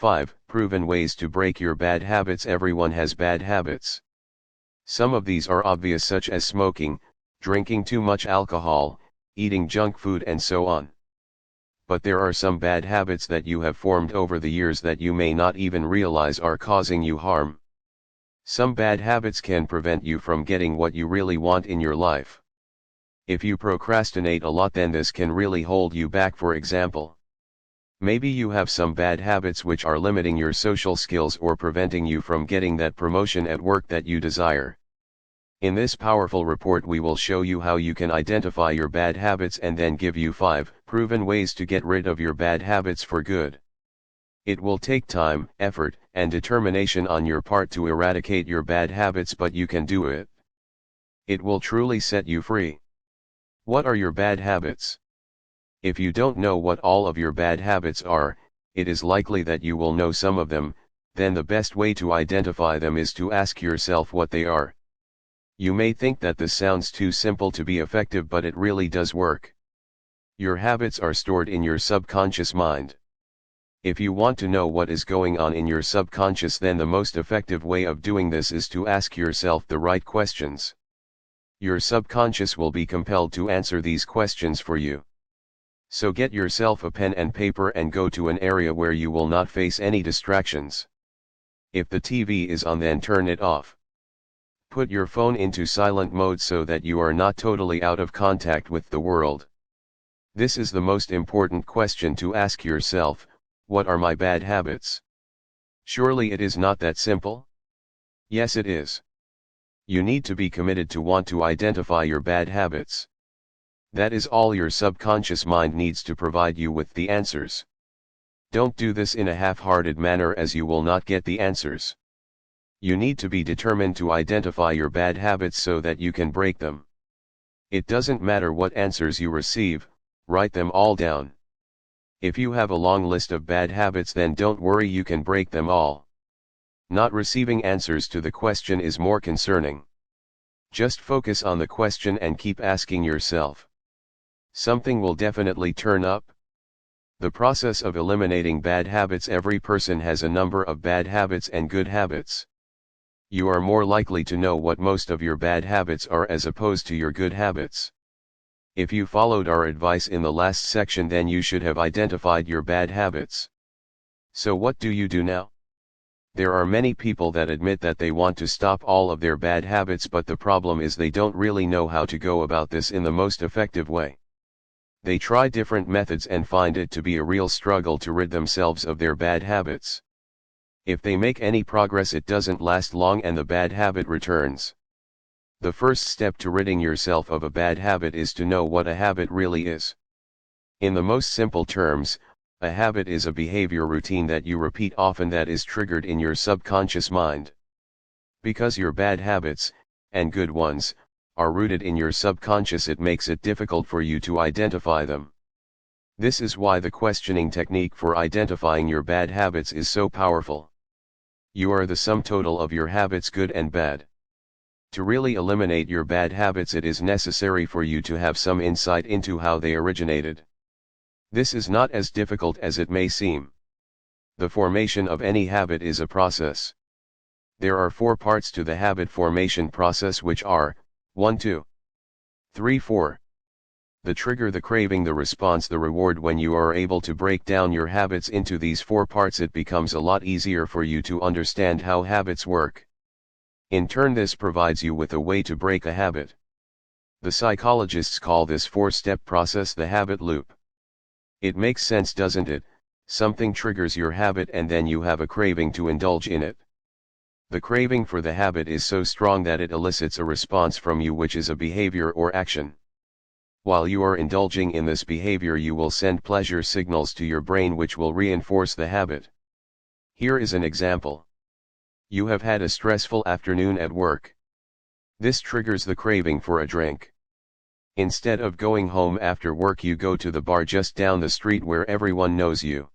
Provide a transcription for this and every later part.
5. Proven ways to break your bad habits. Everyone has bad habits. Some of these are obvious, such as smoking, drinking too much alcohol, eating junk food, and so on. But there are some bad habits that you have formed over the years that you may not even realize are causing you harm. Some bad habits can prevent you from getting what you really want in your life. If you procrastinate a lot, then this can really hold you back. For example, maybe you have some bad habits which are limiting your social skills or preventing you from getting that promotion at work that you desire. In this powerful report, we will show you how you can identify your bad habits and then give you 5 proven ways to get rid of your bad habits for good. It will take time, effort, and determination on your part to eradicate your bad habits, but you can do it. It will truly set you free. What are your bad habits? If you don't know what all of your bad habits are, it is likely that you will know some of them. Then the best way to identify them is to ask yourself what they are. You may think that this sounds too simple to be effective, but it really does work. Your habits are stored in your subconscious mind. If you want to know what is going on in your subconscious, then the most effective way of doing this is to ask yourself the right questions. Your subconscious will be compelled to answer these questions for you. So get yourself a pen and paper and go to an area where you will not face any distractions. If the TV is on, then turn it off. Put your phone into silent mode so that you are not totally out of contact with the world. This is the most important question to ask yourself: what are my bad habits? Surely it is not that simple? Yes, it is. You need to be committed to want to identify your bad habits. That is all your subconscious mind needs to provide you with the answers. Don't do this in a half-hearted manner, as you will not get the answers. You need to be determined to identify your bad habits so that you can break them. It doesn't matter what answers you receive, write them all down. If you have a long list of bad habits, then don't worry, you can break them all. Not receiving answers to the question is more concerning. Just focus on the question and keep asking yourself. Something will definitely turn up. The process of eliminating bad habits. Every person has a number of bad habits and good habits. You are more likely to know what most of your bad habits are as opposed to your good habits. If you followed our advice in the last section, then you should have identified your bad habits. So what do you do now? There are many people that admit that they want to stop all of their bad habits, but the problem is they don't really know how to go about this in the most effective way. They try different methods and find it to be a real struggle to rid themselves of their bad habits. If they make any progress, it doesn't last long and the bad habit returns. The first step to ridding yourself of a bad habit is to know what a habit really is. In the most simple terms, a habit is a behavior routine that you repeat often that is triggered in your subconscious mind. Because your bad habits, and good ones, are rooted in your subconscious, it makes it difficult for you to identify them. This is why the questioning technique for identifying your bad habits is so powerful. You are the sum total of your habits, good and bad. To really eliminate your bad habits, it is necessary for you to have some insight into how they originated. This is not as difficult as it may seem. The formation of any habit is a process. There are 4 parts to the habit formation process, which are 1, 2, 3, 4. The trigger, the craving, the response, the reward. When you are able to break down your habits into these 4 parts, it becomes a lot easier for you to understand how habits work. In turn, this provides you with a way to break a habit. The psychologists call this 4-step process the habit loop. It makes sense, doesn't it? Something triggers your habit and then you have a craving to indulge in it. The craving for the habit is so strong that it elicits a response from you, which is a behavior or action. While you are indulging in this behavior, you will send pleasure signals to your brain which will reinforce the habit. Here is an example. You have had a stressful afternoon at work. This triggers the craving for a drink. Instead of going home after work, you go to the bar just down the street where everyone knows you.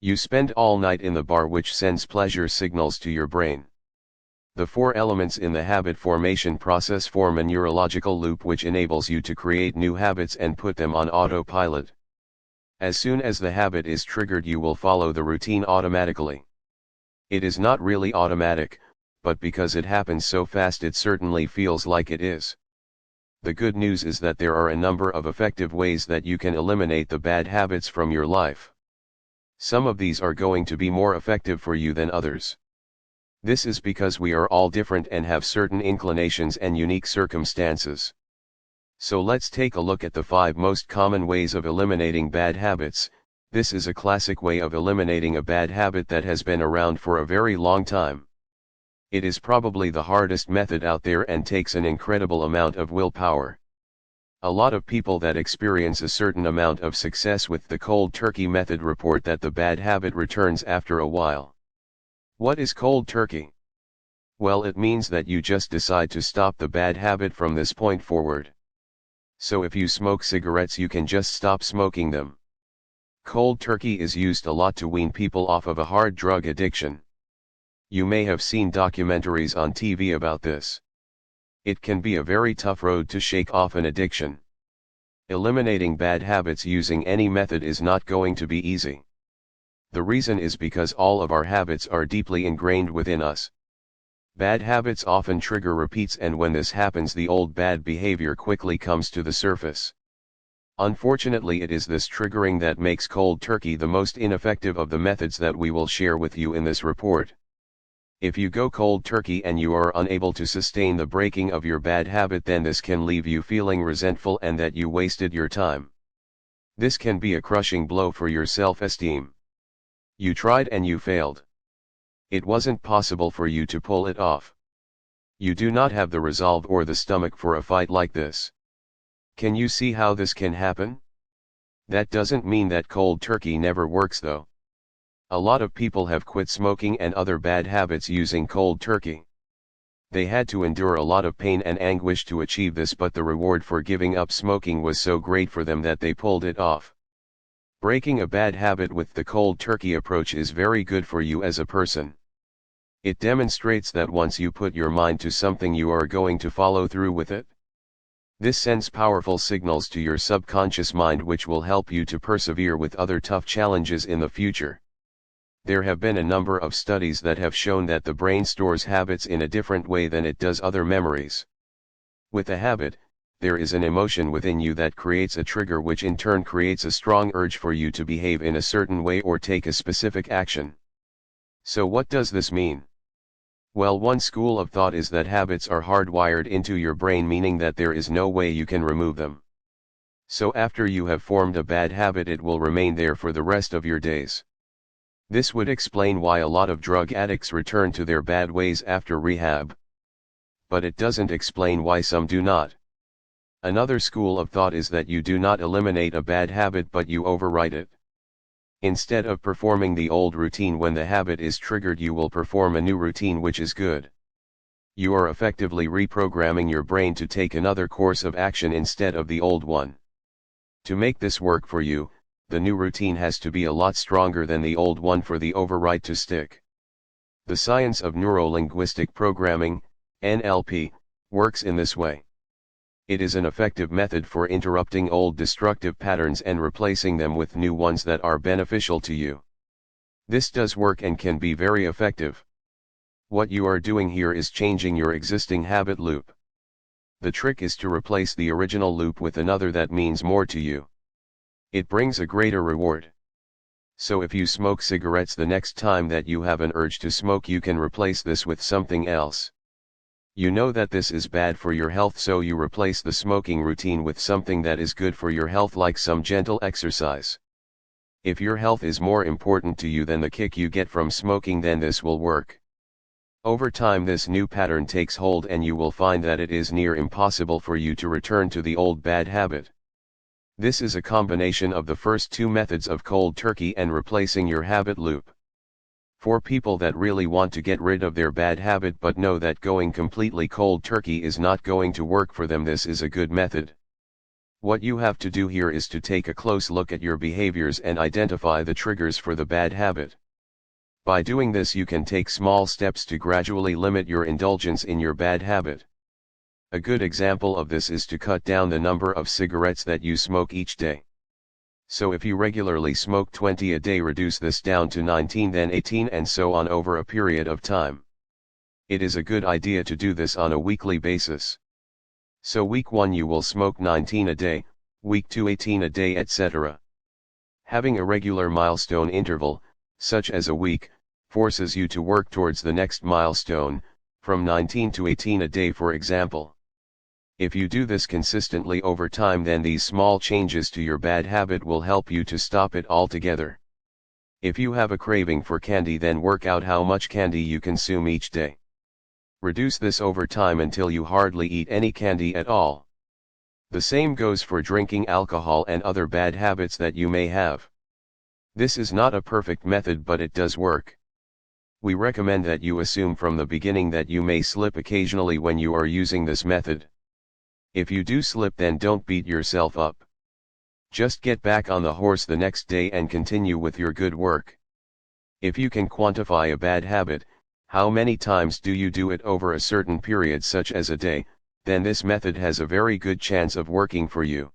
You spend all night in the bar, which sends pleasure signals to your brain. The 4 elements in the habit formation process form a neurological loop which enables you to create new habits and put them on autopilot. As soon as the habit is triggered, you will follow the routine automatically. It is not really automatic, but because it happens so fast it certainly feels like it is. The good news is that there are a number of effective ways that you can eliminate the bad habits from your life. Some of these are going to be more effective for you than others. This is because we are all different and have certain inclinations and unique circumstances. So let's take a look at the 5 most common ways of eliminating bad habits. This is a classic way of eliminating a bad habit that has been around for a very long time. It is probably the hardest method out there and takes an incredible amount of willpower. A lot of people that experience a certain amount of success with the cold turkey method report that the bad habit returns after a while. What is cold turkey? Well, it means that you just decide to stop the bad habit from this point forward. So if you smoke cigarettes, you can just stop smoking them. Cold turkey is used a lot to wean people off of a hard drug addiction. You may have seen documentaries on TV about this. It can be a very tough road to shake off an addiction. Eliminating bad habits using any method is not going to be easy. The reason is because all of our habits are deeply ingrained within us. Bad habits often trigger repeats, and when this happens, the old bad behavior quickly comes to the surface. Unfortunately, it is this triggering that makes cold turkey the most ineffective of the methods that we will share with you in this report. If you go cold turkey and you are unable to sustain the breaking of your bad habit, then this can leave you feeling resentful and that you wasted your time. This can be a crushing blow for your self-esteem. You tried and you failed. It wasn't possible for you to pull it off. You do not have the resolve or the stomach for a fight like this. Can you see how this can happen? That doesn't mean that cold turkey never works though. A lot of people have quit smoking and other bad habits using cold turkey. They had to endure a lot of pain and anguish to achieve this, but the reward for giving up smoking was so great for them that they pulled it off. Breaking a bad habit with the cold turkey approach is very good for you as a person. It demonstrates that once you put your mind to something, you are going to follow through with it. This sends powerful signals to your subconscious mind, which will help you to persevere with other tough challenges in the future. There have been a number of studies that have shown that the brain stores habits in a different way than it does other memories. With a habit, there is an emotion within you that creates a trigger, which in turn creates a strong urge for you to behave in a certain way or take a specific action. So what does this mean? Well, one school of thought is that habits are hardwired into your brain, meaning that there is no way you can remove them. So after you have formed a bad habit, it will remain there for the rest of your days. This would explain why a lot of drug addicts return to their bad ways after rehab. But it doesn't explain why some do not. Another school of thought is that you do not eliminate a bad habit, but you overwrite it. Instead of performing the old routine when the habit is triggered, you will perform a new routine which is good. You are effectively reprogramming your brain to take another course of action instead of the old one. To make this work for you, the new routine has to be a lot stronger than the old one for the overwrite to stick. The science of neuro-linguistic programming, NLP, works in this way. It is an effective method for interrupting old destructive patterns and replacing them with new ones that are beneficial to you. This does work and can be very effective. What you are doing here is changing your existing habit loop. The trick is to replace the original loop with another that means more to you. It brings a greater reward. So if you smoke cigarettes, the next time that you have an urge to smoke, you can replace this with something else. You know that this is bad for your health, so you replace the smoking routine with something that is good for your health, like some gentle exercise. If your health is more important to you than the kick you get from smoking, then this will work. Over time, this new pattern takes hold and you will find that it is near impossible for you to return to the old bad habit. This is a combination of the first 2 methods of cold turkey and replacing your habit loop. For people that really want to get rid of their bad habit but know that going completely cold turkey is not going to work for them, this is a good method. What you have to do here is to take a close look at your behaviors and identify the triggers for the bad habit. By doing this, you can take small steps to gradually limit your indulgence in your bad habit. A good example of this is to cut down the number of cigarettes that you smoke each day. So if you regularly smoke 20 a day, reduce this down to 19, then 18, and so on over a period of time. It is a good idea to do this on a weekly basis. So week 1 you will smoke 19 a day, week 2 18 a day, etc. Having a regular milestone interval, such as a week, forces you to work towards the next milestone, from 19 to 18 a day for example. If you do this consistently over time, then these small changes to your bad habit will help you to stop it altogether. If you have a craving for candy, then work out how much candy you consume each day. Reduce this over time until you hardly eat any candy at all. The same goes for drinking alcohol and other bad habits that you may have. This is not a perfect method, but it does work. We recommend that you assume from the beginning that you may slip occasionally when you are using this method. If you do slip, then don't beat yourself up. Just get back on the horse the next day and continue with your good work. If you can quantify a bad habit, how many times do you do it over a certain period, such as a day, then this method has a very good chance of working for you.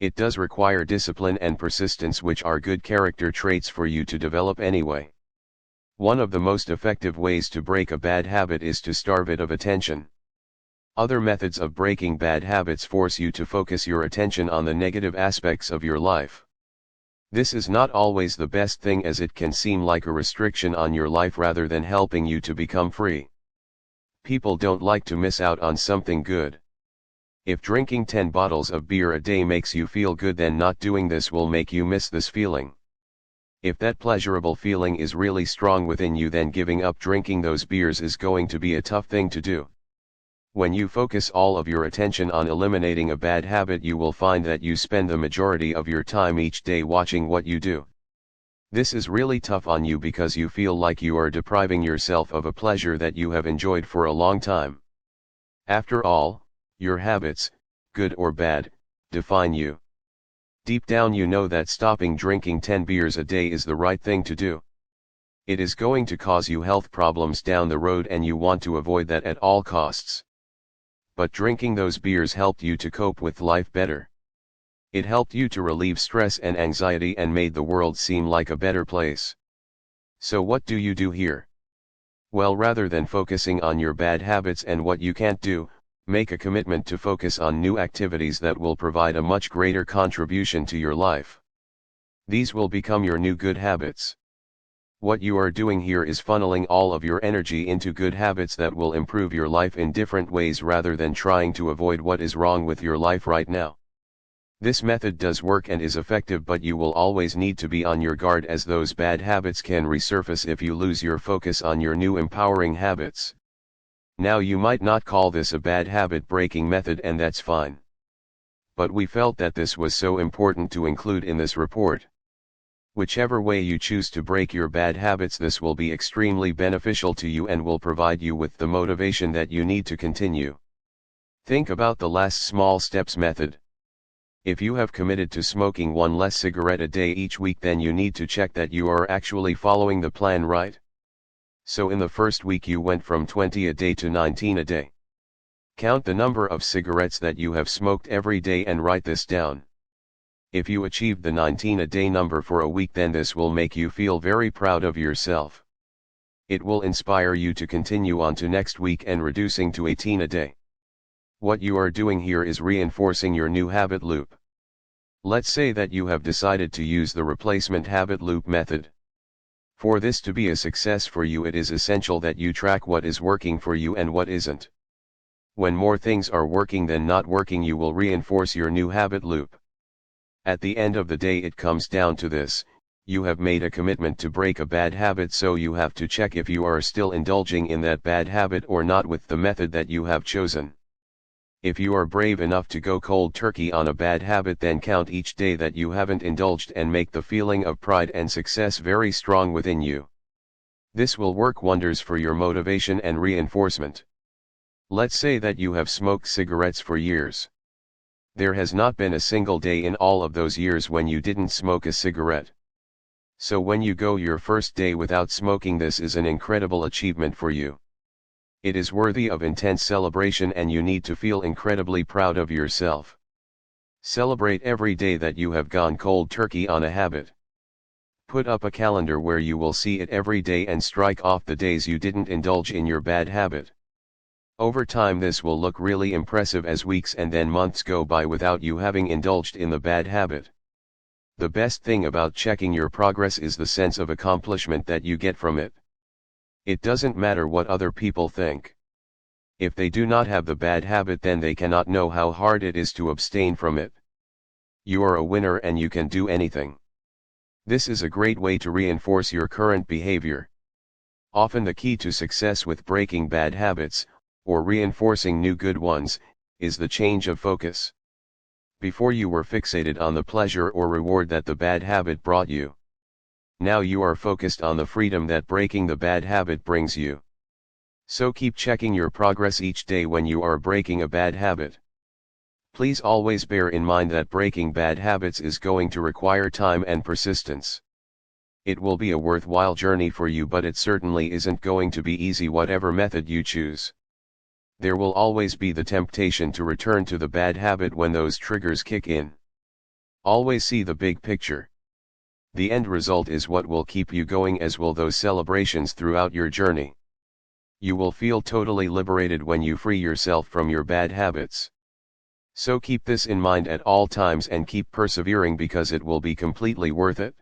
It does require discipline and persistence, which are good character traits for you to develop anyway. One of the most effective ways to break a bad habit is to starve it of attention. Other methods of breaking bad habits force you to focus your attention on the negative aspects of your life. This is not always the best thing, as it can seem like a restriction on your life rather than helping you to become free. People don't like to miss out on something good. If drinking 10 bottles of beer a day makes you feel good, then not doing this will make you miss this feeling. If that pleasurable feeling is really strong within you, then giving up drinking those beers is going to be a tough thing to do. When you focus all of your attention on eliminating a bad habit, you will find that you spend the majority of your time each day watching what you do. This is really tough on you because you feel like you are depriving yourself of a pleasure that you have enjoyed for a long time. After all, your habits, good or bad, define you. Deep down you know that stopping drinking 10 beers a day is the right thing to do. It is going to cause you health problems down the road, and you want to avoid that at all costs. But drinking those beers helped you to cope with life better. It helped you to relieve stress and anxiety and made the world seem like a better place. So what do you do here? Well, rather than focusing on your bad habits and what you can't do, make a commitment to focus on new activities that will provide a much greater contribution to your life. These will become your new good habits. What you are doing here is funneling all of your energy into good habits that will improve your life in different ways, rather than trying to avoid what is wrong with your life right now. This method does work and is effective, but you will always need to be on your guard, as those bad habits can resurface if you lose your focus on your new empowering habits. Now, you might not call this a bad habit breaking method, and that's fine. But we felt that this was so important to include in this report. Whichever way you choose to break your bad habits, this will be extremely beneficial to you and will provide you with the motivation that you need to continue. Think about the last small steps method. If you have committed to smoking one less cigarette a day each week, then you need to check that you are actually following the plan right. So in the first week you went from 20 a day to 19 a day. Count the number of cigarettes that you have smoked every day and write this down. If you achieved the 19 a day number for a week, then this will make you feel very proud of yourself. It will inspire you to continue on to next week and reducing to 18 a day. What you are doing here is reinforcing your new habit loop. Let's say that you have decided to use the replacement habit loop method. For this to be a success for you, it is essential that you track what is working for you and what isn't. When more things are working than not working, you will reinforce your new habit loop. At the end of the day, it comes down to this: you have made a commitment to break a bad habit, so you have to check if you are still indulging in that bad habit or not with the method that you have chosen. If you are brave enough to go cold turkey on a bad habit, then count each day that you haven't indulged and make the feeling of pride and success very strong within you. This will work wonders for your motivation and reinforcement. Let's say that you have smoked cigarettes for years. There has not been a single day in all of those years when you didn't smoke a cigarette. So when you go your first day without smoking, this is an incredible achievement for you. It is worthy of intense celebration and you need to feel incredibly proud of yourself. Celebrate every day that you have gone cold turkey on a habit. Put up a calendar where you will see it every day and strike off the days you didn't indulge in your bad habit. Over time this will look really impressive as weeks and then months go by without you having indulged in the bad habit. The best thing about checking your progress is the sense of accomplishment that you get from it. It doesn't matter what other people think. If they do not have the bad habit, then they cannot know how hard it is to abstain from it. You are a winner and you can do anything. This is a great way to reinforce your current behavior. Often the key to success with breaking bad habits, or reinforcing new good ones, is the change of focus. Before you were fixated on the pleasure or reward that the bad habit brought you. Now you are focused on the freedom that breaking the bad habit brings you. So keep checking your progress each day when you are breaking a bad habit. Please always bear in mind that breaking bad habits is going to require time and persistence. It will be a worthwhile journey for you, but it certainly isn't going to be easy whatever method you choose. There will always be the temptation to return to the bad habit when those triggers kick in. Always see the big picture. The end result is what will keep you going, as will those celebrations throughout your journey. You will feel totally liberated when you free yourself from your bad habits. So keep this in mind at all times and keep persevering, because it will be completely worth it.